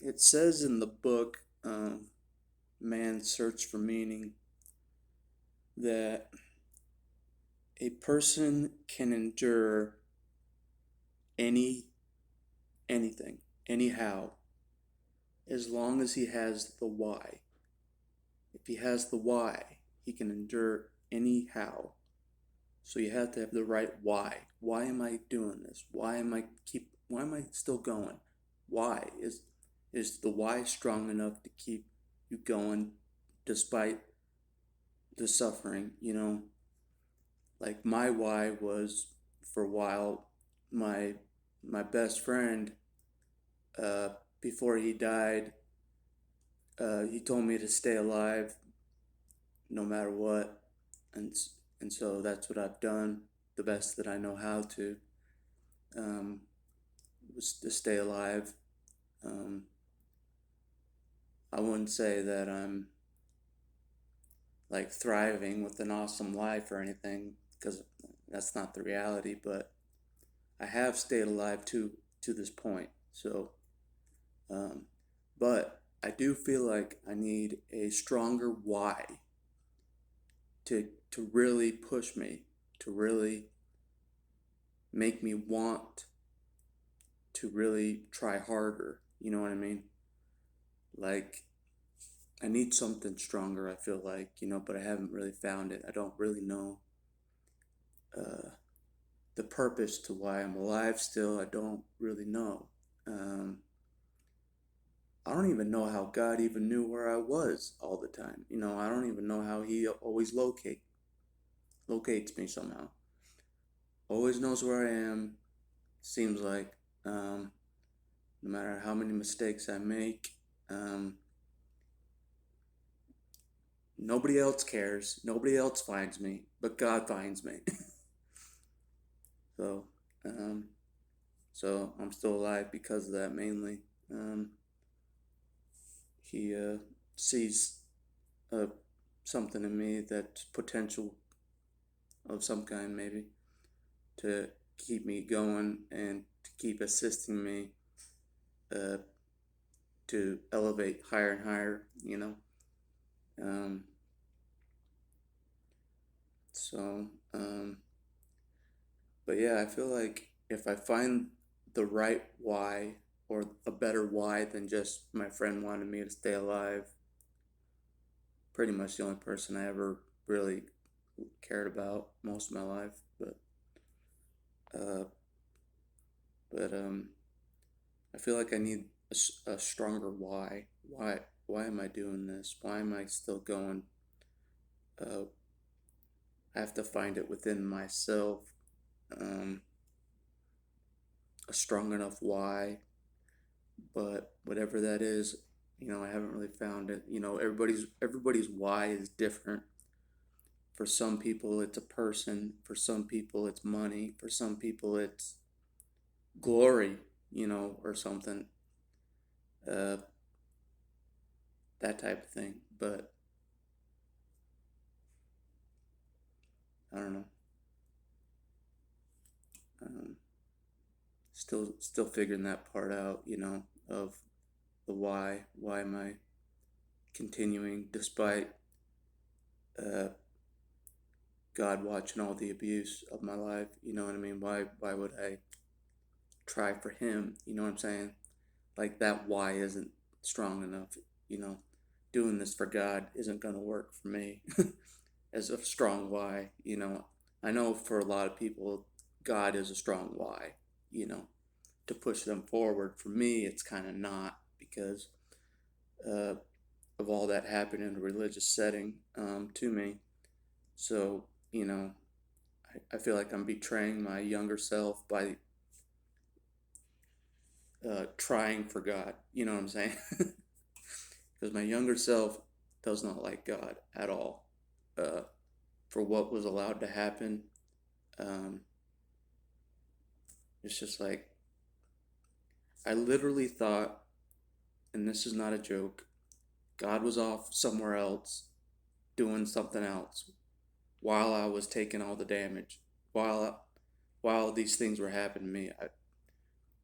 It says in the book, Man's Search for Meaning, that a person can endure any anything, anyhow, as long as he has the why. If he has the why, he can endure anyhow. So you have to have the right why. Why am I doing this? Why am I still going? Why is the why strong enough to keep you going despite the suffering, Like my why was, for a while, my my best friend, uh before he died, he told me to stay alive no matter what, and and so that's what I've done the best that I know how to, um, was to stay alive. Um, I wouldn't say that I'm like thriving with an awesome life or anything, because that's not the reality. But I have stayed alive to this point. So, um, but I do feel like I need a stronger why to really push me, to really make me want to really try harder. You know what I mean? Like, I need something stronger, I feel like, but I haven't really found it. I don't really know uh, the purpose to why I'm alive still. I don't really know. Um, I don't even know how God even knew where I was all the time. I don't even know how He always locates me somehow. Always knows where I am. Seems like, no matter how many mistakes I make, um, nobody else cares. Nobody else finds me, but God finds me. So, um, so I'm still alive because of that mainly. Um, he sees uh, something in me that's potential of some kind, maybe, to keep me going and to keep assisting me uh, to elevate higher and higher. Um, so, but yeah, I feel like if I find the right why, or a better why than just my friend wanted me to stay alive, pretty much the only person I ever really cared about most of my life. Uh, but I feel like I need a stronger why. Why am I doing this? Why am I still going? Uh, I have to find it within myself. Um, a strong enough why, but whatever that is, I haven't really found it. Everybody's why is different. For some people, it's a person. For some people, it's money. For some people, it's glory, or something, uh, that type of thing. But I don't know. Um, still figuring that part out, of the why. Why am I continuing despite uh, God watching all the abuse of my life? You know what I mean? Why would I try for Him? You know what I'm saying? Like that why isn't strong enough. You know, doing this for God isn't gonna work for me as a strong why. I know for a lot of people, God is a strong why. You know, to push them forward. For me, it's kind of not, because uh, of all that happened in a religious setting, to me. So, I feel like I'm betraying my younger self by trying for God. You know what I'm saying? Because my younger self does not like God at all, uh, for what was allowed to happen. Um, it's just like, I literally thought, and this is not a joke, God was off somewhere else doing something else while I was taking all the damage, while these things were happening to me.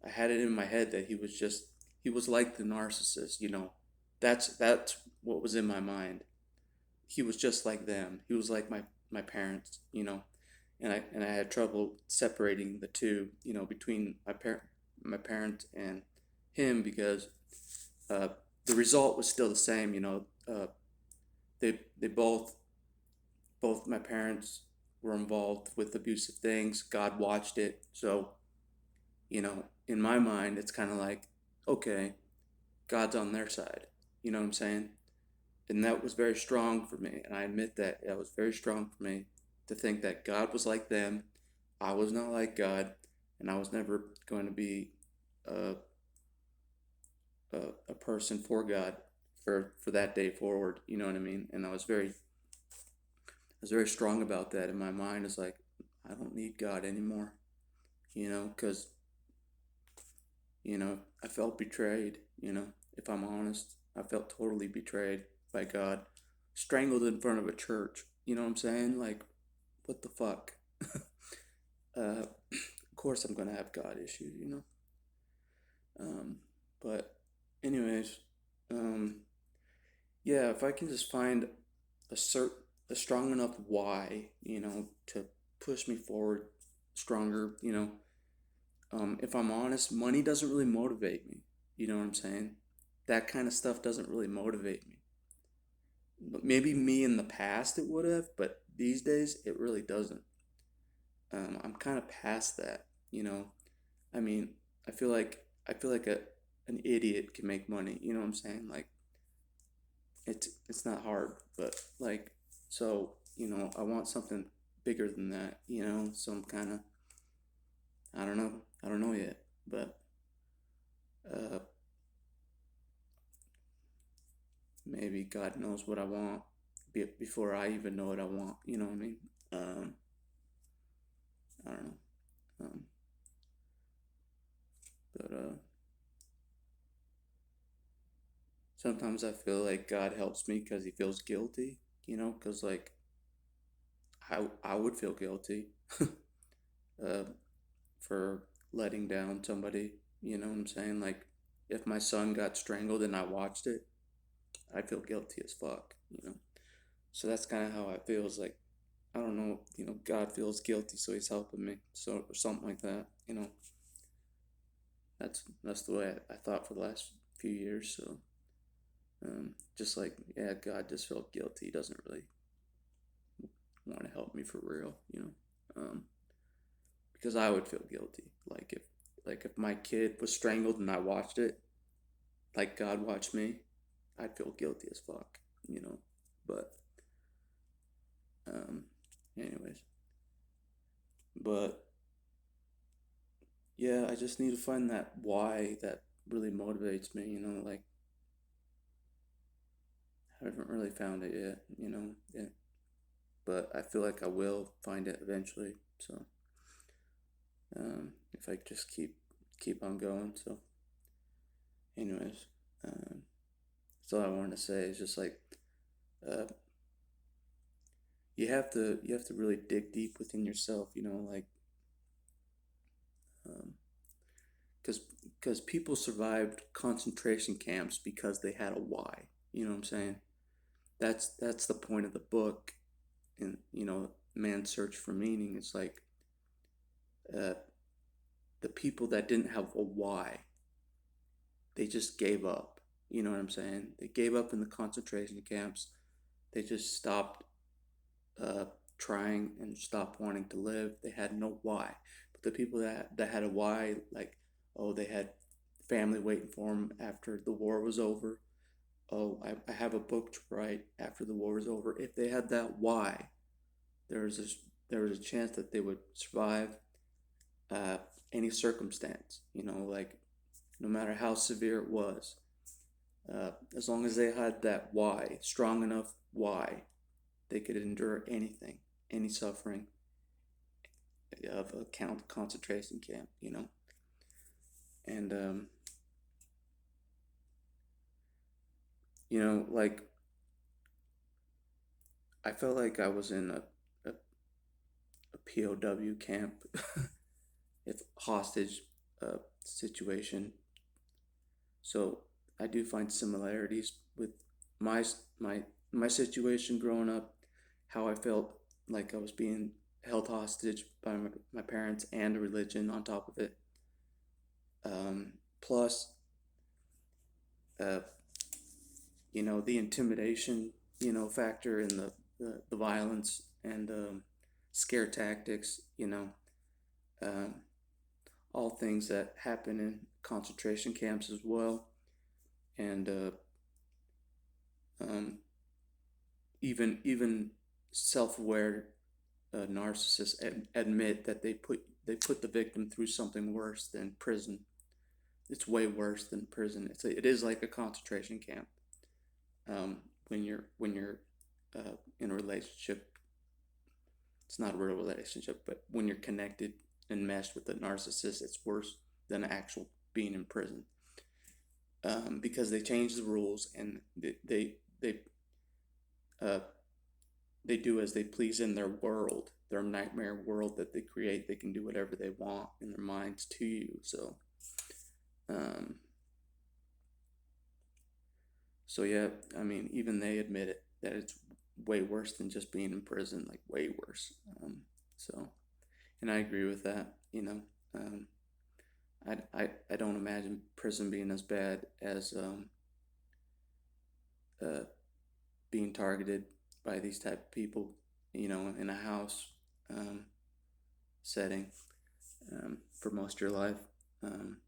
I had it in my head that He was just he was like the narcissist, you know. That's what was in my mind. He was just like them. He was like my parents, you know. And I had trouble separating the two, you know, between my parent and him because uh, the result was still the same, you know. They both my parents were involved with abusive things. God watched it, so you know, in my mind, it's kind of like, okay, God's on their side. You know what I'm saying? And that was very strong for me. And I admit that that was very strong for me to think that God was like them. I was not like God. And I was never going to be a, a person for God for that day forward. You know what I mean? And I was very strong about that in my mind. It's like, I don't need God anymore, you know, because, you know, I felt betrayed, you know, if I'm honest. I felt totally betrayed by God, strangled in front of a church. You know what I'm saying? Like, what the fuck? Of course, I'm gonna have God issues, you know. Um, but, anyways, um, yeah, if I can just find a cert, a strong enough why, you know, to push me forward stronger, you know. If I'm honest, money doesn't really motivate me. You know what I'm saying? That kind of stuff doesn't really motivate me. Maybe me in the past it would have, but these days it really doesn't. I'm kind of past that, you know. I mean, I feel like an idiot can make money. You know what I'm saying? Like it's not hard, but like so you know I want something bigger than that. You know, so I'm kind of I don't know yet, but uh, maybe God knows what I want before I even know what I want. You know what I mean? Um, I don't know. Um, but sometimes I feel like God helps me because He feels guilty. You know, because like I would feel guilty uh, for letting down somebody. You know what I'm saying? Like if my son got strangled and I watched it, I'd feel guilty as fuck. You know. So that's kind of how I feel. Is like I don't know. You know, God feels guilty, so He's helping me. So or something like that. You know. That's the way I thought for the last few years. So just like yeah, God just felt guilty. He doesn't really want to help me for real, you know, because I would feel guilty. Like if my kid was strangled and I watched it, like God watched me, I'd feel guilty as fuck, you know. But um, anyways, but yeah, I just need to find that why that really motivates me, you know. Like I haven't really found it yet, you know. Yeah, but I feel like I will find it eventually. So if I just keep on going. So, anyways, that's all I wanted to say. Is just like uh, you have to really dig deep within yourself. You know, like because because people survived concentration camps because they had a why. You know what I'm saying? That's the point of the book, and you know, man's search for meaning. It's like uh, the people that didn't have a why, they just gave up. You know what I'm saying? They gave up in the concentration camps. They just stopped uh, trying and stopped wanting to live. They had no why. But the people that had a why, like, oh, they had family waiting for them after the war was over. Oh, I have a book to write after the war was over. If they had that why, there was a, there was a chance that they would survive uh, any circumstance. You know, like no matter how severe it was, as long as they had that why, strong enough why, they could endure anything, any suffering of a concentration camp, you know. And you know, like I felt like I was in a POW camp, if hostage situation. So I do find similarities with my my my situation growing up, how I felt like I was being held hostage by my parents and religion on top of it. Plus, uh, the intimidation, factor in the violence and scare tactics, um, all things that happen in concentration camps as well. And um, even self-aware narcissists admit that they put the victim through something worse than prison. It's way worse than prison. It is like a concentration camp. Um, when you're in a relationship, it's not a real relationship, but when you're connected and meshed with a narcissist, it's worse than actual being in prison. Because they change the rules and uh, they do as they please in their world, their nightmare world that they create. They can do whatever they want in their minds to you. Um, so yeah, I mean, even they admit it that it's way worse than just being in prison, like way worse. So, and I agree with that. I don't imagine prison being as bad as uh, being targeted by these type of people, in a house um, setting for most of your life. Um,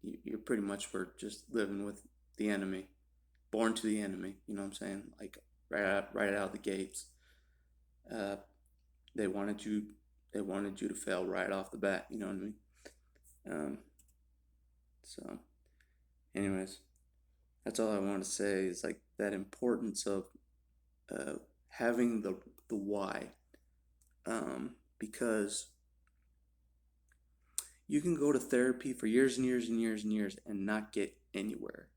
you're pretty much were just living with the enemy, born to the enemy. You know what I'm saying? Like right out of the gates. Uh, they wanted you they wanted you to fail right off the bat. You know what I mean? Um, so, anyways, that's all I want to say is like that importance of uh, having the why, because you can go to therapy for years and years and years and years and not get anywhere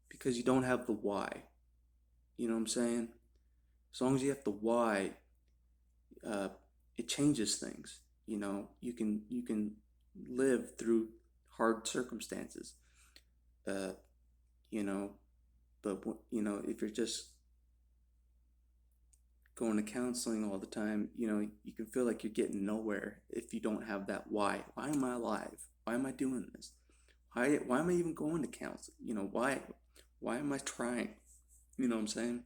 because you don't have the why. You know what I'm saying? As long as you have the why, uh, it changes things. You can live through hard circumstances. Uh, you know, but if you're just going to counseling all the time, you can feel like you're getting nowhere if you don't have that why. Why am I alive? Why am I doing this? Why am I even going to counseling? Why am I trying? You know what I'm saying?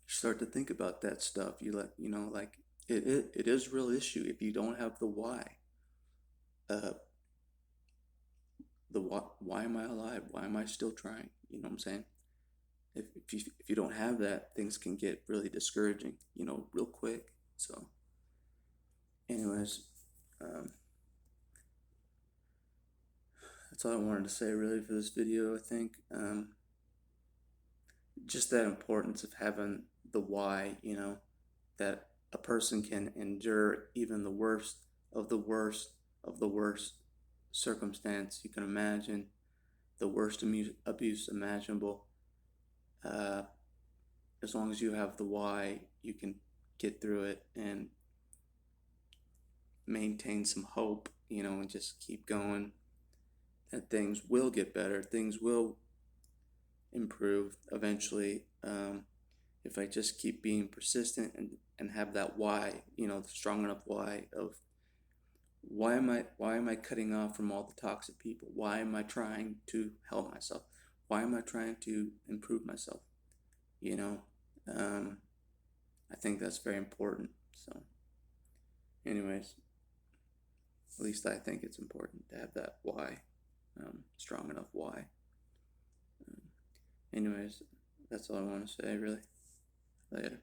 You start to think about that stuff. Like it is a real issue if you don't have the why. Uh, why am I alive? Why am I still trying? You know what I'm saying? If you don't have that, things can get really discouraging, real quick. So, anyways, um, that's all I wanted to say really for this video. I think just that importance of having the why, that a person can endure even the worst of the worst of the worst circumstance you can imagine, the worst abuse imaginable. Uh, as long as you have the why, you can get through it and maintain some hope, and just keep going. That things will get better, things will improve eventually. If I just keep being persistent and have that why, the strong enough why of why am I cutting off from all the toxic people? Why am I trying to help myself? Why am I trying to improve myself? You know, um, I think that's very important. So, anyways, at least I think it's important to have that why, strong enough why. Um, anyways, that's all I want to say, really. Later.